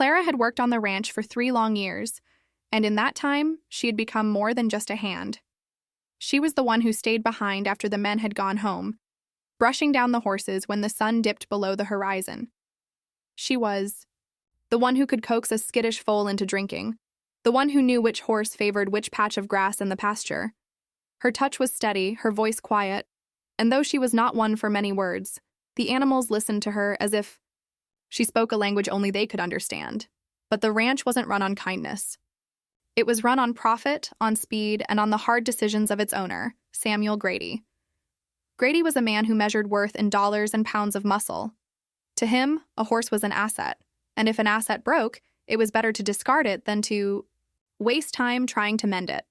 Clara had worked on the ranch for 3 long years, and in that time, she had become more than just a hand. She was the one who stayed behind after the men had gone home, brushing down the horses when the sun dipped below the horizon. She was the one who could coax a skittish foal into drinking, the one who knew which horse favored which patch of grass in the pasture. Her touch was steady, her voice quiet, and though she was not one for many words, the animals listened to her as if she spoke a language only they could understand. But the ranch wasn't run on kindness. It was run on profit, on speed, and on the hard decisions of its owner, Samuel Grady. Grady was a man who measured worth in dollars and pounds of muscle. To him, a horse was an asset, and if an asset broke, it was better to discard it than to waste time trying to mend it.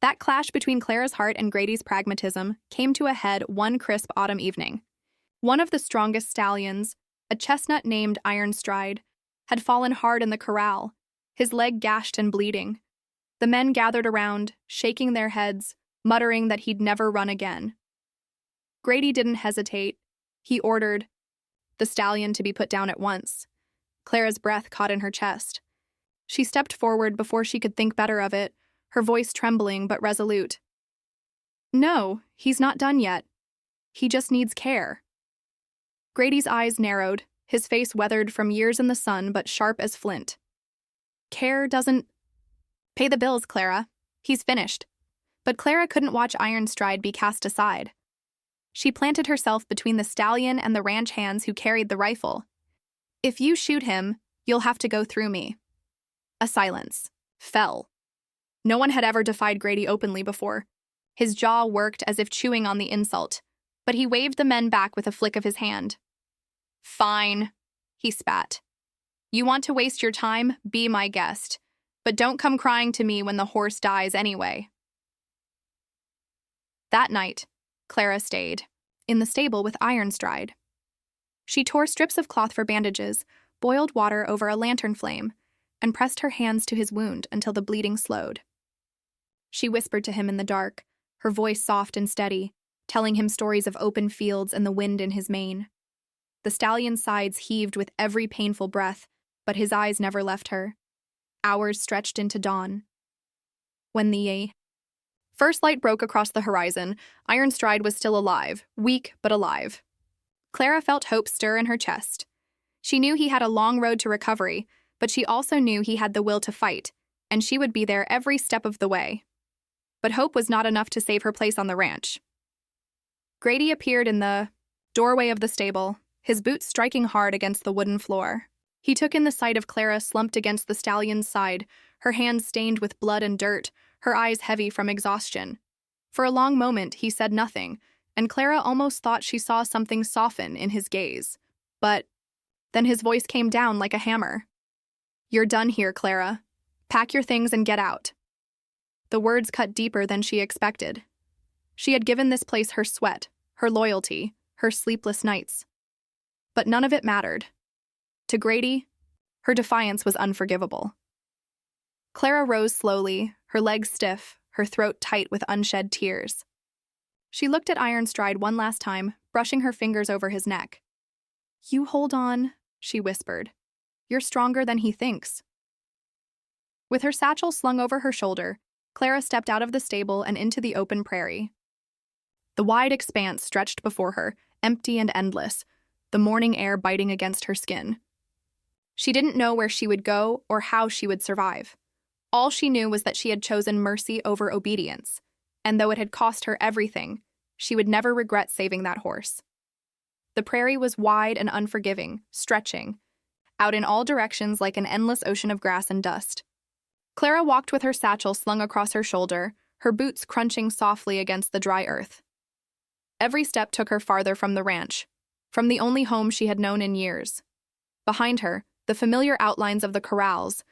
That clash between Clara's heart and Grady's pragmatism came to a head one crisp autumn evening. One of the strongest stallions, a chestnut named Ironstride, had fallen hard in the corral, his leg gashed and bleeding. The men gathered around, shaking their heads, muttering that he'd never run again. Grady didn't hesitate. He ordered the stallion to be put down at once. Clara's breath caught in her chest. She stepped forward before she could think better of it, her voice trembling but resolute. "No, he's not done yet. He just needs care." Grady's eyes narrowed, his face weathered from years in the sun but sharp as flint. "Care doesn't pay the bills, Clara. He's finished." But Clara couldn't watch Ironstride be cast aside. She planted herself between the stallion and the ranch hands who carried the rifle. "If you shoot him, you'll have to go through me." A silence fell. No one had ever defied Grady openly before. His jaw worked as if chewing on the insult, but he waved the men back with a flick of his hand. "Fine," he spat. "You want to waste your time? Be my guest. But don't come crying to me when the horse dies anyway." That night, Clara stayed, in the stable with Ironstride. She tore strips of cloth for bandages, boiled water over a lantern flame, and pressed her hands to his wound until the bleeding slowed. She whispered to him in the dark, her voice soft and steady, telling him stories of open fields and the wind in his mane. The stallion's sides heaved with every painful breath, but his eyes never left her. Hours stretched into dawn. When the first light broke across the horizon, Ironstride was still alive, weak but alive. Clara felt hope stir in her chest. She knew he had a long road to recovery, but she also knew he had the will to fight, and she would be there every step of the way. But hope was not enough to save her place on the ranch. Grady appeared in the doorway of the stable, his boots striking hard against the wooden floor. He took in the sight of Clara slumped against the stallion's side, her hands stained with blood and dirt, her eyes heavy from exhaustion. For a long moment, he said nothing, and Clara almost thought she saw something soften in his gaze. But then his voice came down like a hammer. "You're done here, Clara. Pack your things and get out." The words cut deeper than she expected. She had given this place her sweat, her loyalty, her sleepless nights. But none of it mattered. To Grady, her defiance was unforgivable. Clara rose slowly, her legs stiff, her throat tight with unshed tears. She looked at Ironstride one last time, brushing her fingers over his neck. "You hold on," she whispered. "You're stronger than he thinks." With her satchel slung over her shoulder, Clara stepped out of the stable and into the open prairie. The wide expanse stretched before her, empty and endless, the morning air biting against her skin. She didn't know where she would go or how she would survive. All she knew was that she had chosen mercy over obedience, and though it had cost her everything, she would never regret saving that horse. The prairie was wide and unforgiving, stretching, out in all directions like an endless ocean of grass and dust. Clara walked with her satchel slung across her shoulder, her boots crunching softly against the dry earth. Every step took her farther from the ranch, from the only home she had known in years. Behind her, the familiar outlines of the corrals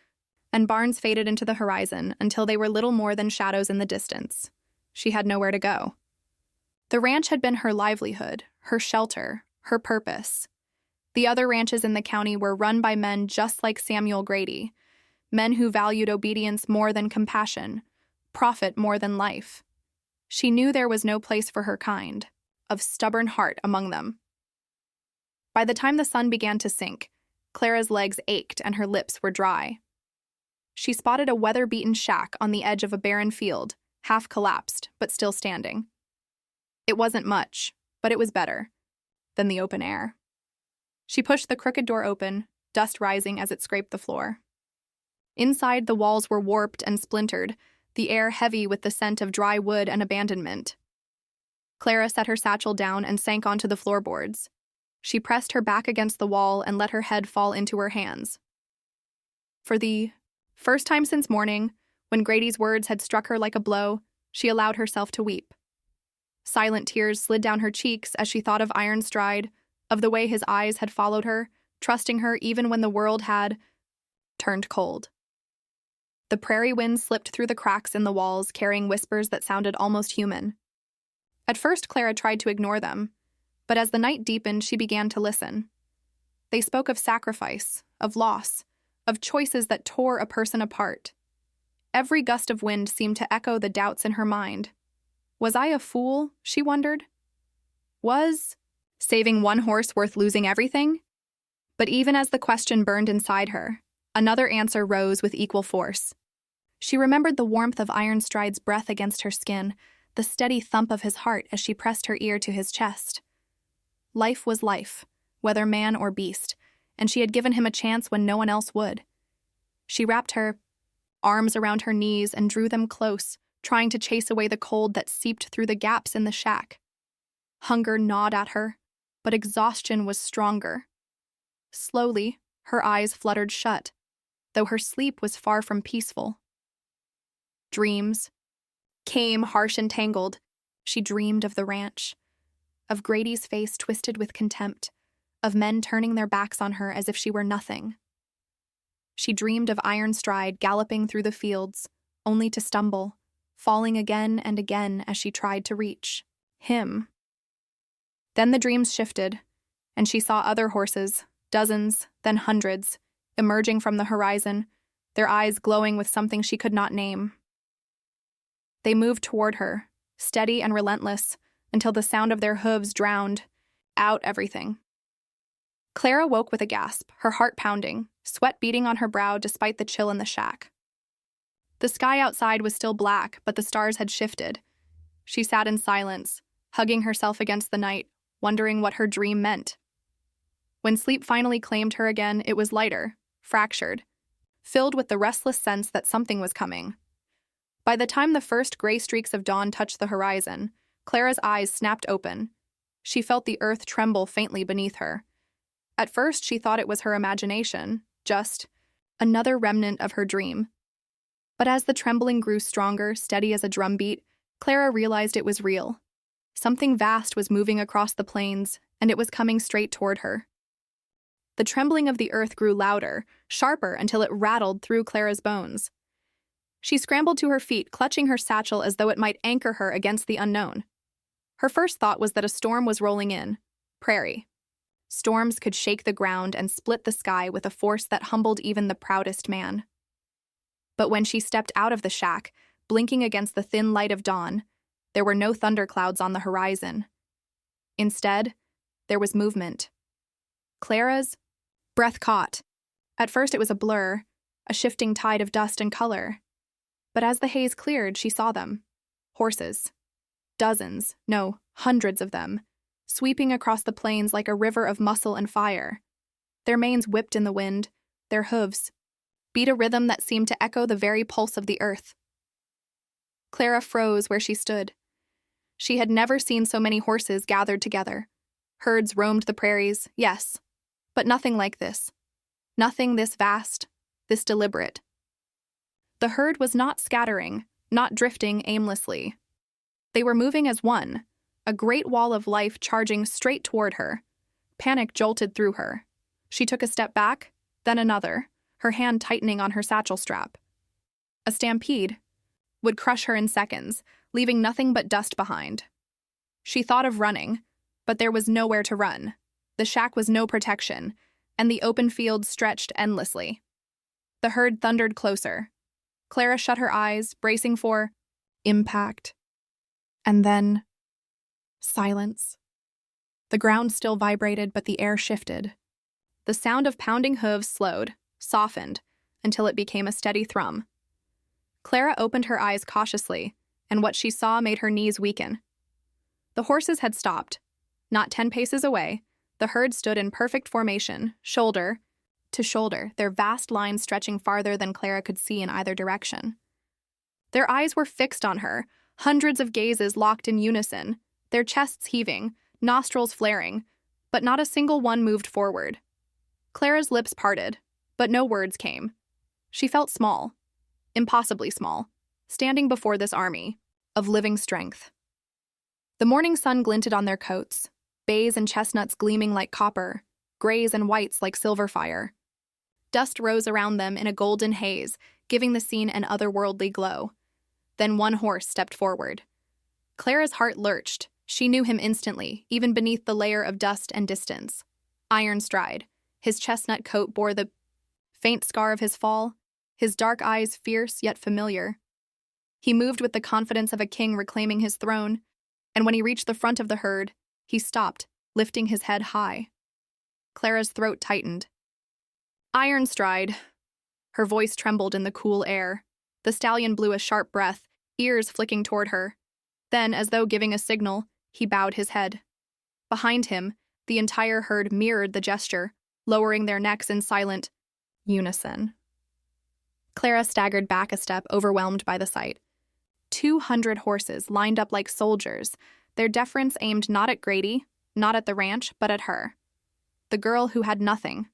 and barns faded into the horizon until they were little more than shadows in the distance. She had nowhere to go. The ranch had been her livelihood, her shelter, her purpose. The other ranches in the county were run by men just like Samuel Grady, men who valued obedience more than compassion, profit more than life. She knew there was no place for her kind, of stubborn heart among them. By the time the sun began to sink, Clara's legs ached and her lips were dry. She spotted a weather-beaten shack on the edge of a barren field, half collapsed, but still standing. It wasn't much, but it was better than the open air. She pushed the crooked door open, dust rising as it scraped the floor. Inside, the walls were warped and splintered, the air heavy with the scent of dry wood and abandonment. Clara set her satchel down and sank onto the floorboards. She pressed her back against the wall and let her head fall into her hands. For the first time since morning, when Grady's words had struck her like a blow, she allowed herself to weep. Silent tears slid down her cheeks as she thought of Ironstride, of the way his eyes had followed her, trusting her even when the world had turned cold. The prairie wind slipped through the cracks in the walls, carrying whispers that sounded almost human. At first, Clara tried to ignore them, but as the night deepened, she began to listen. They spoke of sacrifice, of loss, of choices that tore a person apart. Every gust of wind seemed to echo the doubts in her mind. Was I a fool, she wondered? Was saving one horse worth losing everything? But even as the question burned inside her, another answer rose with equal force. She remembered the warmth of Ironstride's breath against her skin, the steady thump of his heart as she pressed her ear to his chest. Life was life, whether man or beast, and she had given him a chance when no one else would. She wrapped her arms around her knees and drew them close, trying to chase away the cold that seeped through the gaps in the shack. Hunger gnawed at her, but exhaustion was stronger. Slowly, her eyes fluttered shut, though her sleep was far from peaceful. Dreams came, harsh and tangled. She dreamed of the ranch, of Grady's face twisted with contempt, of men turning their backs on her as if she were nothing. She dreamed of Ironstride galloping through the fields, only to stumble, falling again and again as she tried to reach him. Then the dreams shifted, and she saw other horses, dozens, then hundreds, emerging from the horizon, their eyes glowing with something she could not name. They moved toward her, steady and relentless, until the sound of their hooves drowned out everything. Clara woke with a gasp, her heart pounding, sweat beading on her brow despite the chill in the shack. The sky outside was still black, but the stars had shifted. She sat in silence, hugging herself against the night, wondering what her dream meant. When sleep finally claimed her again, it was lighter, fractured, filled with the restless sense that something was coming. By the time the first gray streaks of dawn touched the horizon, Clara's eyes snapped open. She felt the earth tremble faintly beneath her. At first, she thought it was her imagination, just another remnant of her dream. But as the trembling grew stronger, steady as a drumbeat, Clara realized it was real. Something vast was moving across the plains, and it was coming straight toward her. The trembling of the earth grew louder, sharper until it rattled through Clara's bones. She scrambled to her feet, clutching her satchel as though it might anchor her against the unknown. Her first thought was that a storm was rolling in. Prairie. Storms could shake the ground and split the sky with a force that humbled even the proudest man. But when she stepped out of the shack, blinking against the thin light of dawn, there were no thunderclouds on the horizon. Instead, there was movement. Clara's breath caught. At first it was a blur, a shifting tide of dust and color. But as the haze cleared, she saw them. Horses. Dozens, no, hundreds of them, sweeping across the plains like a river of muscle and fire. Their manes whipped in the wind, their hooves beat a rhythm that seemed to echo the very pulse of the earth. Clara froze where she stood. She had never seen so many horses gathered together. Herds roamed the prairies, yes, but nothing like this. Nothing this vast, this deliberate. The herd was not scattering, not drifting aimlessly. They were moving as one, a great wall of life charging straight toward her. Panic jolted through her. She took a step back, then another, her hand tightening on her satchel strap. A stampede would crush her in seconds, leaving nothing but dust behind. She thought of running, but there was nowhere to run. The shack was no protection, and the open field stretched endlessly. The herd thundered closer. Clara shut her eyes, bracing for impact. And then silence. The ground still vibrated, but the air shifted. The sound of pounding hooves slowed, softened, until it became a steady thrum. Clara opened her eyes cautiously, and what she saw made her knees weaken. The horses had stopped. Not 10 paces away, the herd stood in perfect formation, shoulder to shoulder, their vast lines stretching farther than Clara could see in either direction. Their eyes were fixed on her, hundreds of gazes locked in unison, their chests heaving, nostrils flaring, but not a single one moved forward. Clara's lips parted, but no words came. She felt small, impossibly small, standing before this army of living strength. The morning sun glinted on their coats, bays and chestnuts gleaming like copper, grays and whites like silver fire. Dust rose around them in a golden haze, giving the scene an otherworldly glow. Then one horse stepped forward. Clara's heart lurched. She knew him instantly, even beneath the layer of dust and distance. Iron Stride. His chestnut coat bore the faint scar of his fall, his dark eyes fierce yet familiar. He moved with the confidence of a king reclaiming his throne, and when he reached the front of the herd, he stopped, lifting his head high. Clara's throat tightened. Iron Stride. Her voice trembled in the cool air. The stallion blew a sharp breath, ears flicking toward her. Then, as though giving a signal, he bowed his head. Behind him, the entire herd mirrored the gesture, lowering their necks in silent unison. Clara staggered back a step, overwhelmed by the sight. 200 horses lined up like soldiers, their deference aimed not at Grady, not at the ranch, but at her. The girl who had nothing.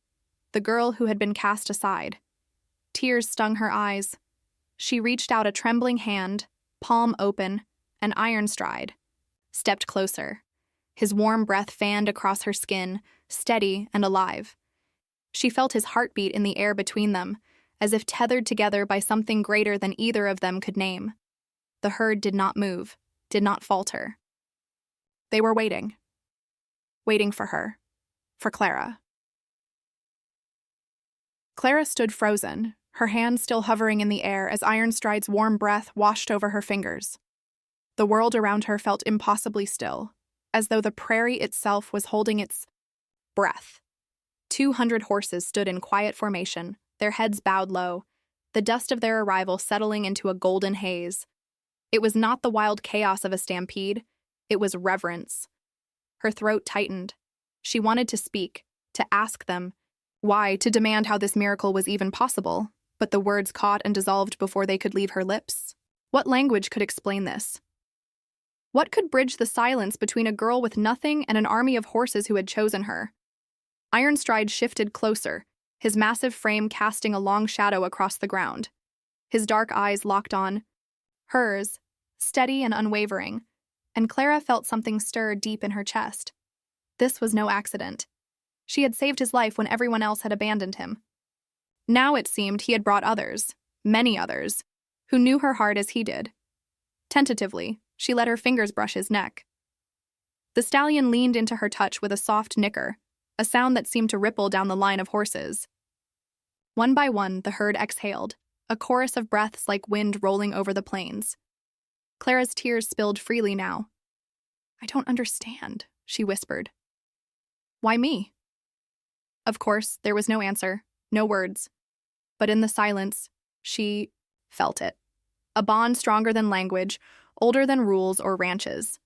The girl who had been cast aside. Tears stung her eyes. She reached out a trembling hand, palm open, an Iron Stride, stepped closer. His warm breath fanned across her skin, steady and alive. She felt his heartbeat in the air between them, as if tethered together by something greater than either of them could name. The herd did not move, did not falter. They were waiting. Waiting for her. For Clara. Clara stood frozen, her hands still hovering in the air as Iron Stride's warm breath washed over her fingers. The world around her felt impossibly still, as though the prairie itself was holding its breath. 200 horses stood in quiet formation, their heads bowed low, the dust of their arrival settling into a golden haze. It was not the wild chaos of a stampede, it was reverence. Her throat tightened. She wanted to speak, to ask them why, to demand how this miracle was even possible, but the words caught and dissolved before they could leave her lips. What language could explain this? What could bridge the silence between a girl with nothing and an army of horses who had chosen her? Iron Stride shifted closer, his massive frame casting a long shadow across the ground. His dark eyes locked on hers, steady and unwavering, and Clara felt something stir deep in her chest. This was no accident. She had saved his life when everyone else had abandoned him. Now it seemed he had brought others, many others, who knew her heart as he did. Tentatively, she let her fingers brush his neck. The stallion leaned into her touch with a soft nicker, a sound that seemed to ripple down the line of horses. One by one, the herd exhaled, a chorus of breaths like wind rolling over the plains. Clara's tears spilled freely now. "I don't understand," she whispered. "Why me?" Of course, there was no answer, no words. But in the silence, she felt it. A bond stronger than language, older than rules or ranches.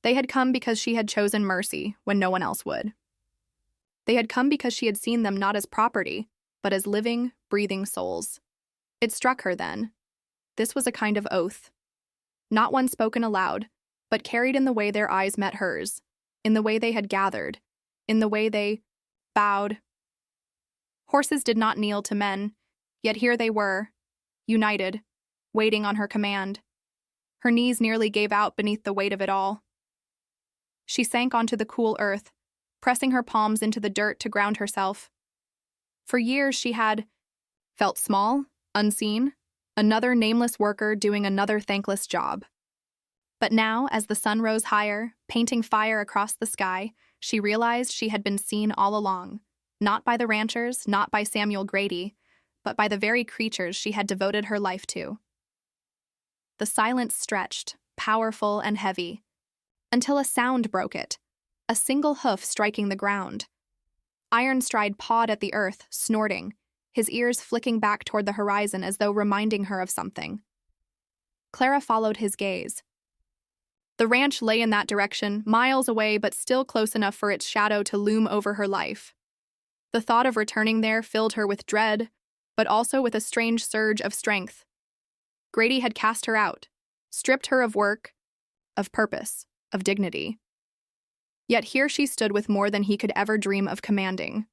They had come because she had chosen mercy when no one else would. They had come because she had seen them not as property, but as living, breathing souls. It struck her then. This was a kind of oath. Not one spoken aloud, but carried in the way their eyes met hers, in the way they had gathered, in the way they bowed. Horses did not kneel to men, yet here they were, united, waiting on her command. Her knees nearly gave out beneath the weight of it all. She sank onto the cool earth, pressing her palms into the dirt to ground herself. For years she had felt small, unseen, another nameless worker doing another thankless job. But now, as the sun rose higher, painting fire across the sky, she realized she had been seen all along, not by the ranchers, not by Samuel Grady, but by the very creatures she had devoted her life to. The silence stretched, powerful and heavy, until a sound broke it, a single hoof striking the ground. Ironstride pawed at the earth, snorting, his ears flicking back toward the horizon as though reminding her of something. Clara followed his gaze. The ranch lay in that direction, miles away but still close enough for its shadow to loom over her life. The thought of returning there filled her with dread, but also with a strange surge of strength. Grady had cast her out, stripped her of work, of purpose, of dignity. Yet here she stood with more than he could ever dream of commanding.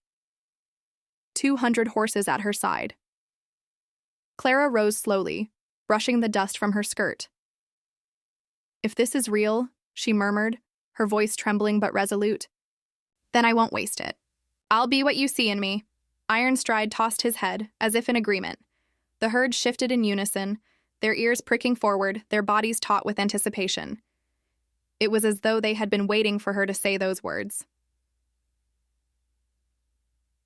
200 horses at her side. Clara rose slowly, brushing the dust from her skirt. "If this is real," she murmured, her voice trembling but resolute, "then I won't waste it. I'll be what you see in me." Ironstride tossed his head, as if in agreement. The herd shifted in unison, their ears pricking forward, their bodies taut with anticipation. It was as though they had been waiting for her to say those words.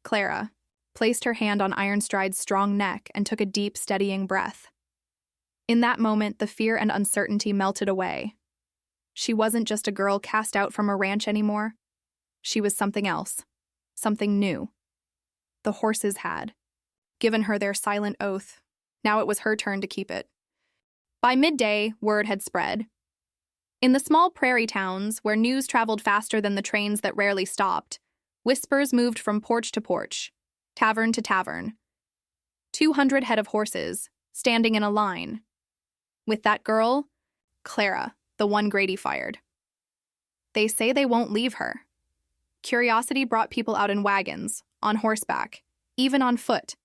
Clara placed her hand on Ironstride's strong neck and took a deep, steadying breath. In that moment, the fear and uncertainty melted away. She wasn't just a girl cast out from a ranch anymore. She was something else, something new. The horses had given her their silent oath. Now it was her turn to keep it. By midday, word had spread. In the small prairie towns, where news traveled faster than the trains that rarely stopped, whispers moved from porch to porch, tavern to tavern. 200 head of horses, standing in a line. With that girl, Clara, the one Grady fired. They say they won't leave her. Curiosity brought people out in wagons, on horseback, even on foot,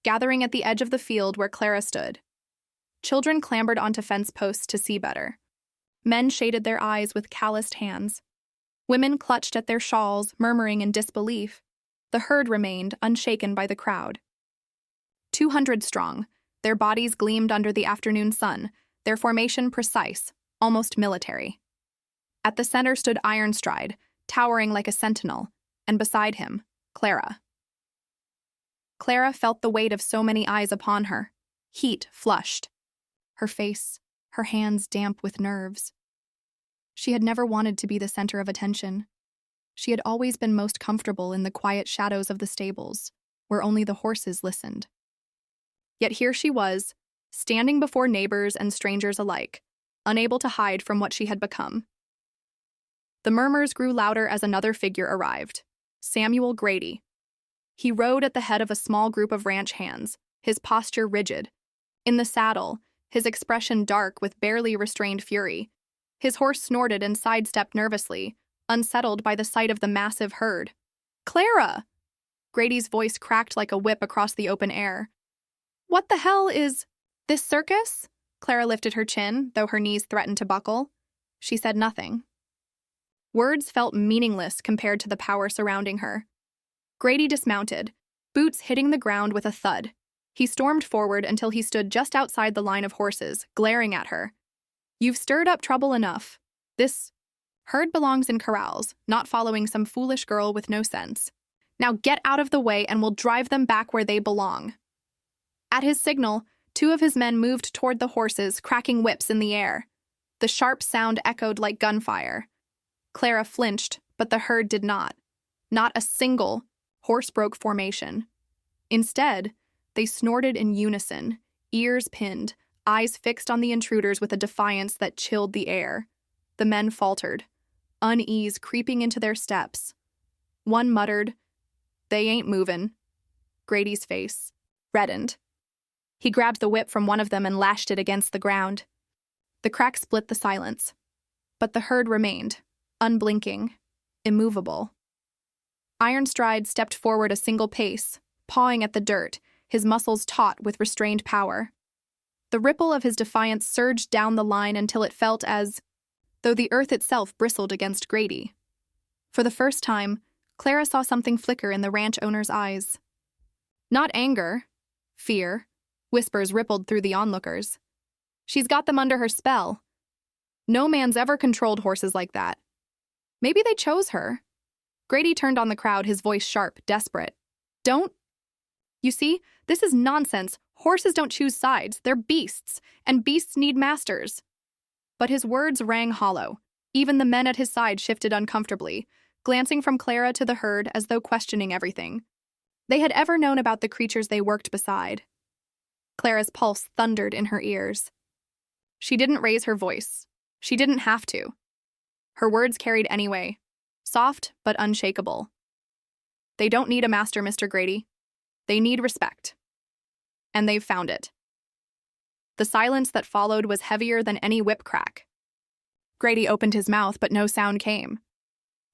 gathering at the edge of the field where Clara stood. Children clambered onto fence posts to see better. Men shaded their eyes with calloused hands. Women clutched at their shawls, murmuring in disbelief. The herd remained, unshaken by the crowd. 200 strong, their bodies gleamed under the afternoon sun, their formation precise, almost military. At the center stood Ironstride, towering like a sentinel, and beside him, Clara. Clara felt the weight of so many eyes upon her, heat flushed. Her face, her hands damp with nerves. She had never wanted to be the center of attention. She had always been most comfortable in the quiet shadows of the stables, where only the horses listened. Yet here she was, standing before neighbors and strangers alike, unable to hide from what she had become. The murmurs grew louder as another figure arrived, Samuel Grady. He rode at the head of a small group of ranch hands, his posture rigid. In the saddle, his expression dark with barely restrained fury. His horse snorted and sidestepped nervously, unsettled by the sight of the massive herd. "Clara!" Grady's voice cracked like a whip across the open air. "What the hell is this circus?" Clara lifted her chin, though her knees threatened to buckle. She said nothing. Words felt meaningless compared to the power surrounding her. Grady dismounted, boots hitting the ground with a thud. He stormed forward until he stood just outside the line of horses, glaring at her. "You've stirred up trouble enough. This herd belongs in corrals, not following some foolish girl with no sense. Now get out of the way and we'll drive them back where they belong." At his signal, 2 of his men moved toward the horses, cracking whips in the air. The sharp sound echoed like gunfire. Clara flinched, but the herd did not. Not a single horse broke formation. Instead, they snorted in unison, ears pinned, eyes fixed on the intruders with a defiance that chilled the air. The men faltered, unease creeping into their steps. One muttered, "They ain't movin'." Grady's face reddened. He grabbed the whip from one of them and lashed it against the ground. The crack split the silence. But the herd remained, unblinking, immovable. Ironstride stepped forward a single pace, pawing at the dirt, his muscles taut with restrained power. The ripple of his defiance surged down the line until it felt as though the earth itself bristled against Grady. For the first time, Clara saw something flicker in the ranch owner's eyes. Not anger, fear. Whispers rippled through the onlookers. "She's got them under her spell. No man's ever controlled horses like that. Maybe they chose her." Grady turned on the crowd, his voice sharp, desperate. "Don't. You see, this is nonsense. Horses don't choose sides. They're beasts, and beasts need masters." But his words rang hollow. Even the men at his side shifted uncomfortably. glancing from Clara to the herd as though questioning everything they had ever known about the creatures they worked beside. Clara's pulse thundered in her ears. She didn't raise her voice. She didn't have to. Her words carried anyway, soft but unshakable. They don't need a master, Mr. Grady. They need respect. And they've found it. The silence that followed was heavier than any whip crack. Grady opened his mouth, but no sound came.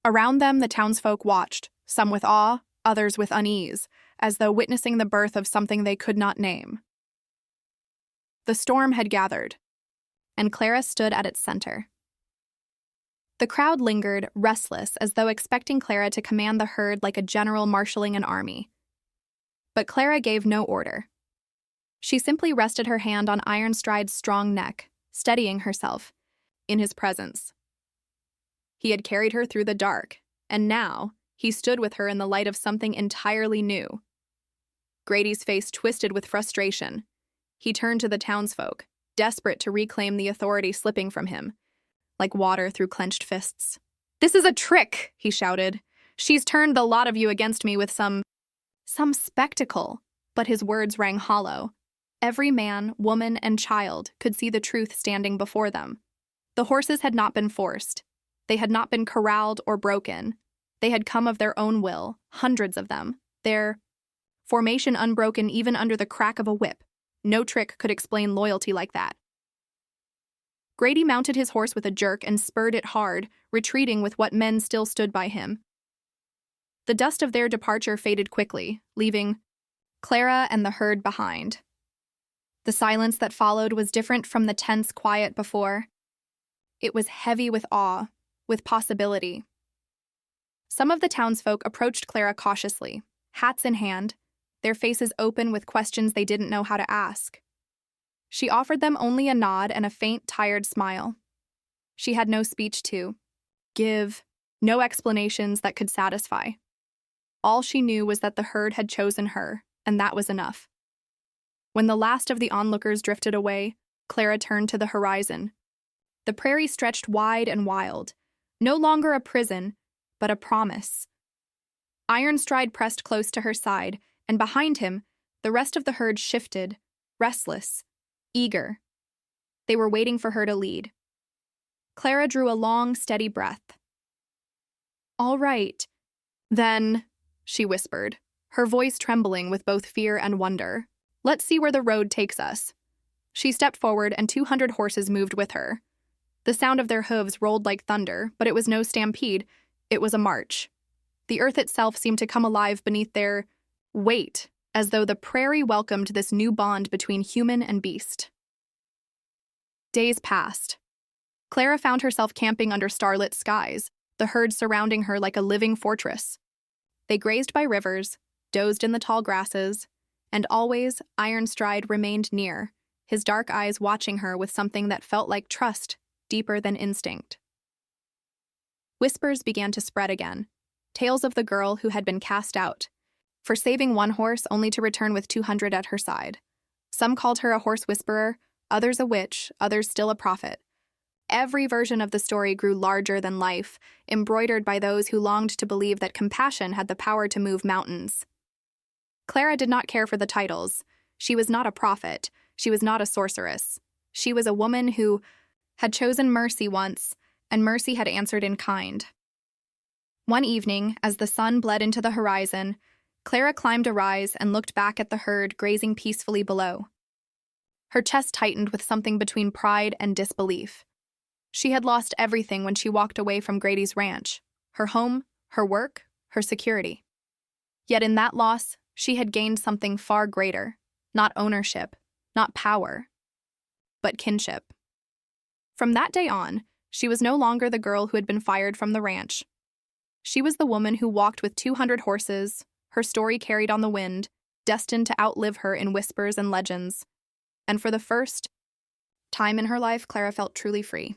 Around them, the townsfolk watched, some with awe, others with unease, as though witnessing the birth of something they could not name. The storm had gathered, and Clara stood at its center. The crowd lingered, restless, as though expecting Clara to command the herd like a general marshaling an army. But Clara gave no order. She simply rested her hand on Ironstride's strong neck, steadying herself in his presence. He had carried her through the dark, and now he stood with her in the light of something entirely new. Grady's face twisted with frustration. He turned to the townsfolk, desperate to reclaim the authority slipping from him, like water through clenched fists. "This is a trick," he shouted. "She's turned the lot of you against me with some spectacle." But his words rang hollow. Every man, woman, and child could see the truth standing before them. The horses had not been forced. They had not been corralled or broken. They had come of their own will, hundreds of them, their formation unbroken even under the crack of a whip. No trick could explain loyalty like that. Grady mounted his horse with a jerk and spurred it hard, retreating with what men still stood by him. The dust of their departure faded quickly, leaving Clara and the herd behind. The silence that followed was different from the tense quiet before. It was heavy with awe, with possibility. Some of the townsfolk approached Clara cautiously, hats in hand, their faces open with questions they didn't know how to ask. She offered them only a nod and a faint, tired smile. She had no speech to give, no explanations that could satisfy. All she knew was that the herd had chosen her, and that was enough. When the last of the onlookers drifted away, Clara turned to the horizon. The prairie stretched wide and wild, no longer a prison, but a promise. Ironstride pressed close to her side, and behind him, the rest of the herd shifted, restless, eager. They were waiting for her to lead. Clara drew a long, steady breath. "All right, then," she whispered, her voice trembling with both fear and wonder. "Let's see where the road takes us." She stepped forward, and 200 horses moved with her. The sound of their hooves rolled like thunder, but it was no stampede, it was a march. The earth itself seemed to come alive beneath their weight, as though the prairie welcomed this new bond between human and beast. Days passed. Clara found herself camping under starlit skies, the herd surrounding her like a living fortress. They grazed by rivers, dozed in the tall grasses, and always Ironstride remained near, his dark eyes watching her with something that felt like trust, deeper than instinct. Whispers began to spread again, tales of the girl who had been cast out, for saving one horse only to return with 200 at her side. Some called her a horse whisperer, others a witch, others still a prophet. Every version of the story grew larger than life, embroidered by those who longed to believe that compassion had the power to move mountains. Clara did not care for the titles. She was not a prophet. She was not a sorceress. She was a woman who had chosen mercy once, and mercy had answered in kind. One evening, as the sun bled into the horizon, Clara climbed a rise and looked back at the herd grazing peacefully below. Her chest tightened with something between pride and disbelief. She had lost everything when she walked away from Grady's ranch, her home, her work, her security. Yet in that loss, she had gained something far greater, not ownership, not power, but kinship. From that day on, she was no longer the girl who had been fired from the ranch. She was the woman who walked with 200 horses, her story carried on the wind, destined to outlive her in whispers and legends. And for the first time in her life, Clara felt truly free.